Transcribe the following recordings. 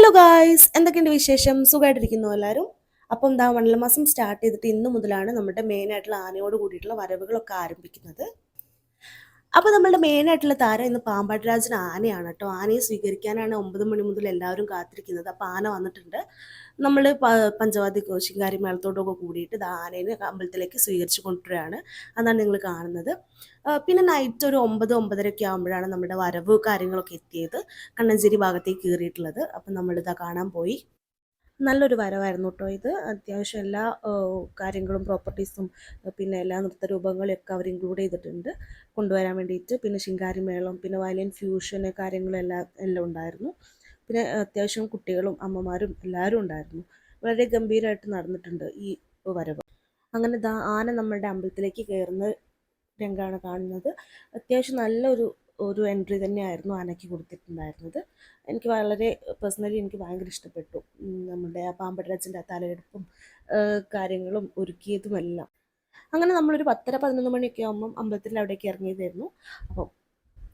Hello guys, എന്തൊക്കെയുണ്ട് വിശേഷം? സുഖമായിട്ടിരിക്കുന്നു എല്ലാവരും. അപ്പം എന്താ മണ്ഡലമാസം സ്റ്റാർട്ട് ചെയ്തിട്ട് ഇന്ന് മുതലാണ് നമ്മുടെ മെയിൻ ആയിട്ടുള്ള ആനയോട് കൂടിയിട്ടുള്ള വരവുകളൊക്കെ ആരംഭിക്കുന്നത്. അപ്പോൾ നമ്മളുടെ മെയിൻ ആയിട്ടുള്ള താരം ഇന്ന് പാമ്പാട്ട് രാജൻ ആനയാണ് കേട്ടോ. ആനയെ സ്വീകരിക്കാനാണ് 9 മണി മുതൽ എല്ലാവരും കാത്തിരിക്കുന്നത്. അപ്പോൾ ആന വന്നിട്ടുണ്ട്. നമ്മൾ പഞ്ചവാദ്യ ശിങ്കാരി മേളത്തോടൊക്കെ കൂടിയിട്ട് ആനേനെ അമ്പലത്തിലേക്ക് സ്വീകരിച്ചു കൊണ്ടുവരികയാണ്. അതാണ് നിങ്ങൾ കാണുന്നത്. പിന്നെ നൈറ്റ് ഒരു 9-9:30 ആകുമ്പോഴാണ് നമ്മുടെ വരവ് കാര്യങ്ങളൊക്കെ എത്തിയത്. കണ്ണഞ്ചേരി ഭാഗത്തേക്ക് കയറിയിട്ടുള്ളത്. അപ്പം നമ്മളിതാ കാണാൻ പോയി. നല്ലൊരു വരവായിരുന്നു കേട്ടോ ഇത്. അത്യാവശ്യം എല്ലാ കാര്യങ്ങളും പ്രോപ്പർട്ടീസും പിന്നെ എല്ലാ നൃത്തരൂപങ്ങളെയൊക്കെ അവർ ഇൻക്ലൂഡ് ചെയ്തിട്ടുണ്ട് കൊണ്ടുവരാൻ വേണ്ടിയിട്ട്. പിന്നെ ശിങ്കാരിമേളം, പിന്നെ വയലിൻ ഫ്യൂഷന് കാര്യങ്ങളും എല്ലാം ഉണ്ടായിരുന്നു. പിന്നെ അത്യാവശ്യം കുട്ടികളും അമ്മമാരും എല്ലാവരും ഉണ്ടായിരുന്നു. വളരെ ഗംഭീരമായിട്ട് നടന്നിട്ടുണ്ട് ഈ വരവ്. അങ്ങനെ ആന നമ്മളുടെ അമ്പലത്തിലേക്ക് കയറുന്ന രംഗമാണ് കാണുന്നത്. അത്യാവശ്യം നല്ലൊരു എൻട്രി തന്നെയായിരുന്നു ആനയ്ക്ക് കൊടുത്തിട്ടുണ്ടായിരുന്നത്. എനിക്ക് വളരെ പേഴ്സണലി എനിക്ക് ഭയങ്കര ഇഷ്ടപ്പെട്ടു. നമ്മുടെ ആ പാമ്പരാജൻ്റെ തലയെടുപ്പും കാര്യങ്ങളും ഒരുക്കിയതുമെല്ലാം. അങ്ങനെ നമ്മളൊരു 10:30-11 മണിയൊക്കെ ആകുമ്പം അമ്പലത്തിൻ്റെ അവിടേക്ക് ഇറങ്ങിയതായിരുന്നു. അപ്പം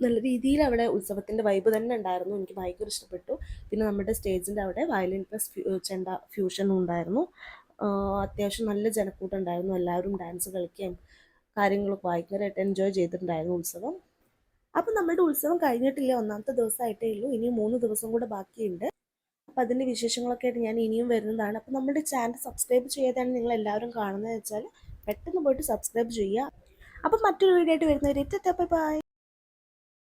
നല്ല രീതിയിൽ അവിടെ ഉത്സവത്തിൻ്റെ വൈബ് തന്നെ ഉണ്ടായിരുന്നു. എനിക്ക് ഭയങ്കര ഇഷ്ടപ്പെട്ടു. പിന്നെ നമ്മുടെ സ്റ്റേജിൻ്റെ അവിടെ വയലിൻ പ്ലസ് ചെണ്ട ഫ്യൂഷനും ഉണ്ടായിരുന്നു. അത്യാവശ്യം നല്ല ജനക്കൂട്ടം ഉണ്ടായിരുന്നു. എല്ലാവരും ഡാൻസ് കളിക്കുകയും കാര്യങ്ങളൊക്കെ ഭയങ്കരമായിട്ട് എൻജോയ് ചെയ്തിട്ടുണ്ടായിരുന്നു ഉത്സവം. അപ്പം നമ്മുടെ ഉത്സവം കഴിഞ്ഞിട്ടില്ല, ഒന്നാമത്തെ ദിവസമായിട്ടേ ഉള്ളൂ. ഇനിയും 3 ദിവസം കൂടെ ബാക്കിയുണ്ട്. അപ്പം അതിൻ്റെ വിശേഷങ്ങളൊക്കെ ആയിട്ട് ഞാൻ ഇനിയും വരുന്നതാണ്. അപ്പം നമ്മുടെ ചാനൽ സബ്സ്ക്രൈബ് ചെയ്യാതാണ് നിങ്ങൾ എല്ലാവരും കാണുന്നത് വെച്ചാൽ പെട്ടെന്ന് പോയിട്ട് സബ്സ്ക്രൈബ് ചെയ്യുക. അപ്പം മറ്റൊരു വീഡിയോ ആയിട്ട് വരുന്നവരെ ബൈ.